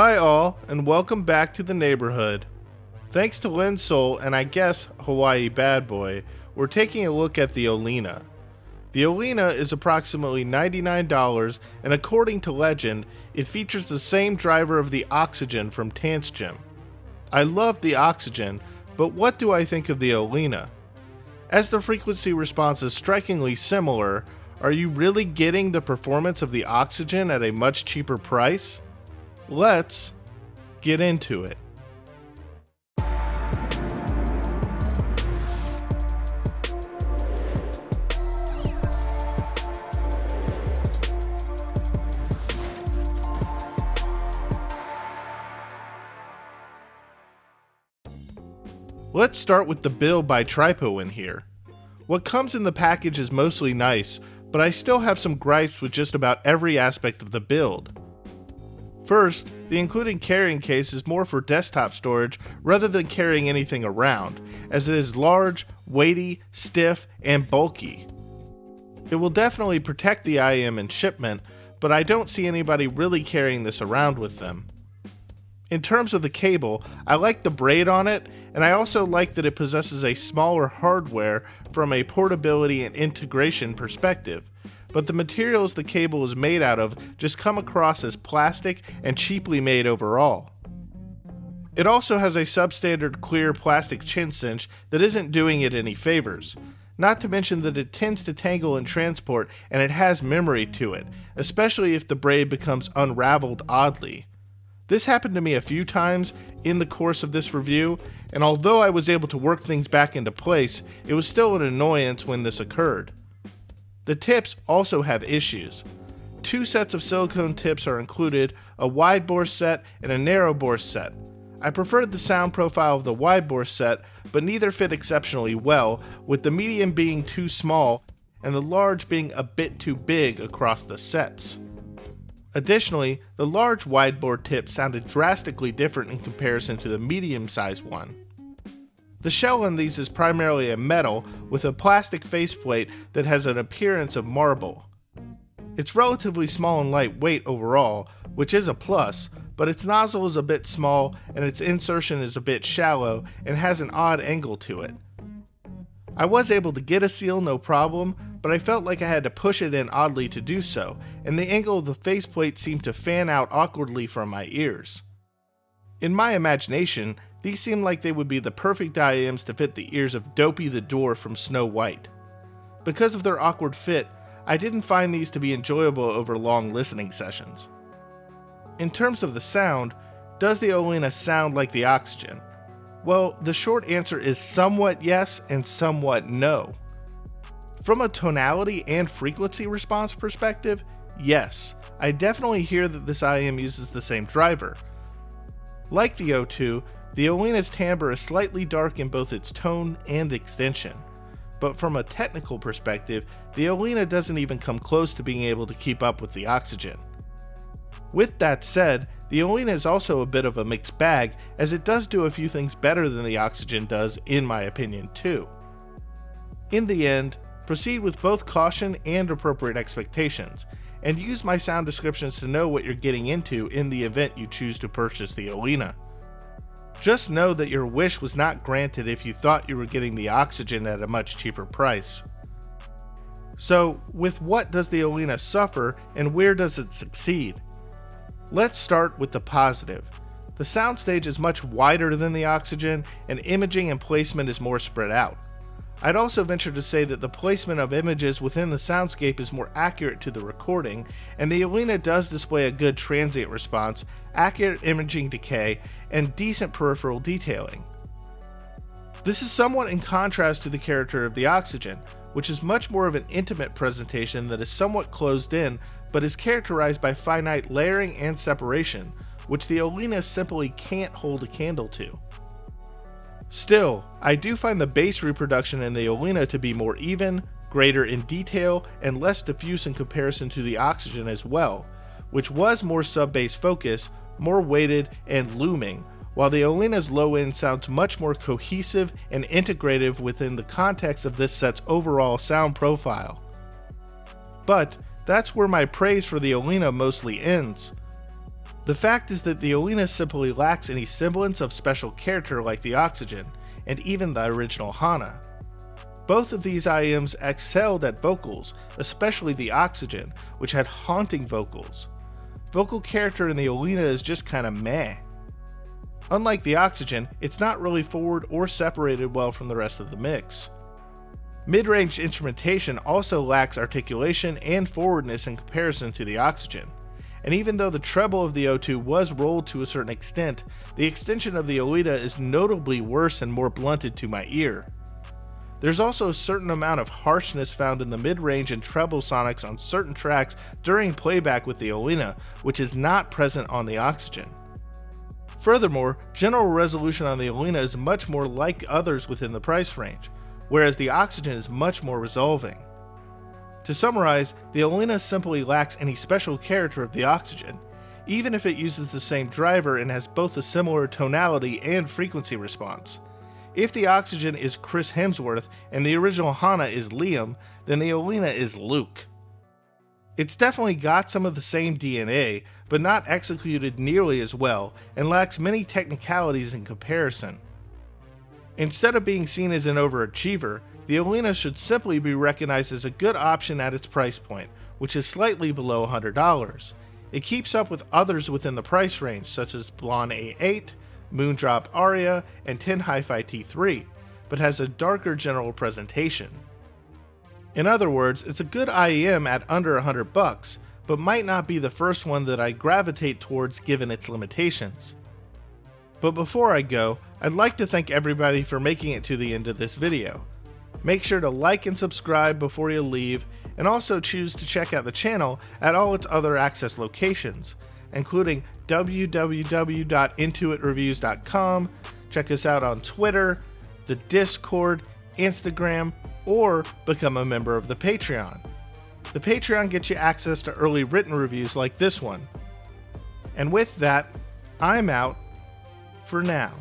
Hi all, and welcome back to the neighborhood. Thanks to Lynn Soul and I guess Hawaii Bad Boy, we're taking a look at the Olina. The Olina is approximately $99, and according to legend, it features the same driver of the Oxygen from Tanchjim. I love the Oxygen, but what do I think of the Olina? As the frequency response is strikingly similar, are you really getting the performance of the Oxygen at a much cheaper price? Let's get into it. Let's start with the build by Tripowin here. What comes in the package is mostly nice, but I still have some gripes with just about every aspect of the build. First, the included carrying case is more for desktop storage rather than carrying anything around, as it is large, weighty, stiff, and bulky. It will definitely protect the IM in shipment, but I don't see anybody really carrying this around with them. In terms of the cable, I like the braid on it, and I also like that it possesses a smaller hardware from a portability and integration perspective, but the materials the cable is made out of just come across as plastic and cheaply made overall. It also has a substandard clear plastic chin cinch that isn't doing it any favors, not to mention that it tends to tangle in transport and it has memory to it, especially if the braid becomes unraveled oddly. This happened to me a few times in the course of this review, and although I was able to work things back into place, it was still an annoyance when this occurred. The tips also have issues. 2 sets of silicone tips are included, a wide bore set and a narrow bore set. I preferred the sound profile of the wide bore set, but neither fit exceptionally well, with the medium being too small and the large being a bit too big across the sets. Additionally, the large wide bore tip sounded drastically different in comparison to the medium-sized one. The shell on these is primarily a metal with a plastic faceplate that has an appearance of marble. It's relatively small and lightweight overall, which is a plus, but its nozzle is a bit small and its insertion is a bit shallow and has an odd angle to it. I was able to get a seal no problem, but I felt like I had to push it in oddly to do so, and the angle of the faceplate seemed to fan out awkwardly from my ears. In my imagination, these seemed like they would be the perfect IMs to fit the ears of Dopey the Dwarf from Snow White. Because of their awkward fit, I didn't find these to be enjoyable over long listening sessions. In terms of the sound, does the Olina sound like the Oxygen? Well, the short answer is somewhat yes and somewhat no. From a tonality and frequency response perspective, yes, I definitely hear that this IM uses the same driver. Like the O2, the Olina's timbre is slightly dark in both its tone and extension, but from a technical perspective, the Olina doesn't even come close to being able to keep up with the Oxygen. With that said, the Olina is also a bit of a mixed bag, as it does do a few things better than the Oxygen does, in my opinion too. In the end, proceed with both caution and appropriate expectations, and use my sound descriptions to know what you're getting into in the event you choose to purchase the Olina. Just know that your wish was not granted if you thought you were getting the Oxygen at a much cheaper price. So, with what does the Olina suffer and where does it succeed? Let's start with the positive. The soundstage is much wider than the Oxygen, and imaging and placement is more spread out. I'd also venture to say that the placement of images within the soundscape is more accurate to the recording, and the Olina does display a good transient response, accurate imaging decay, and decent peripheral detailing. This is somewhat in contrast to the character of the Oxygen, which is much more of an intimate presentation that is somewhat closed in, but is characterized by finite layering and separation, which the Olina simply can't hold a candle to. Still, I do find the bass reproduction in the Olina to be more even, greater in detail, and less diffuse in comparison to the Oxygen as well, which was more sub-bass focus, more weighted, and looming, while the Olina's low end sounds much more cohesive and integrative within the context of this set's overall sound profile. But that's where my praise for the Olina mostly ends. The fact is that the Olina simply lacks any semblance of special character like the Oxygen, and even the original Hana. Both of these IEMs excelled at vocals, especially the Oxygen, which had haunting vocals. Vocal character in the Olina is just kinda meh. Unlike the Oxygen, it's not really forward or separated well from the rest of the mix. Mid-range instrumentation also lacks articulation and forwardness in comparison to the Oxygen. And even though the treble of the O2 was rolled to a certain extent, the extension of the Olina is notably worse and more blunted to my ear. There's also a certain amount of harshness found in the mid-range and treble sonics on certain tracks during playback with the Olina, which is not present on the Oxygen. Furthermore, general resolution on the Olina is much more like others within the price range, whereas the Oxygen is much more resolving. To summarize, the Olina simply lacks any special character of the Oxygen, even if it uses the same driver and has both a similar tonality and frequency response. If the Oxygen is Chris Hemsworth and the original Hana is Liam, then the Olina is Luke. It's definitely got some of the same DNA, but not executed nearly as well, and lacks many technicalities in comparison. Instead of being seen as an overachiever, the Olina should simply be recognized as a good option at its price point, which is slightly below $100. It keeps up with others within the price range, such as Blonde A8, Moondrop Aria, and Tin Hi-Fi T3, but has a darker general presentation. In other words, it's a good IEM at under $100, but might not be the first one that I gravitate towards given its limitations. But before I go, I'd like to thank everybody for making it to the end of this video. Make sure to like and subscribe before you leave, and also choose to check out the channel at all its other access locations, including www.intoitreviews.com, check us out on Twitter, the Discord, Instagram, or become a member of the Patreon. The Patreon gets you access to early written reviews like this one. And with that, I'm out for now.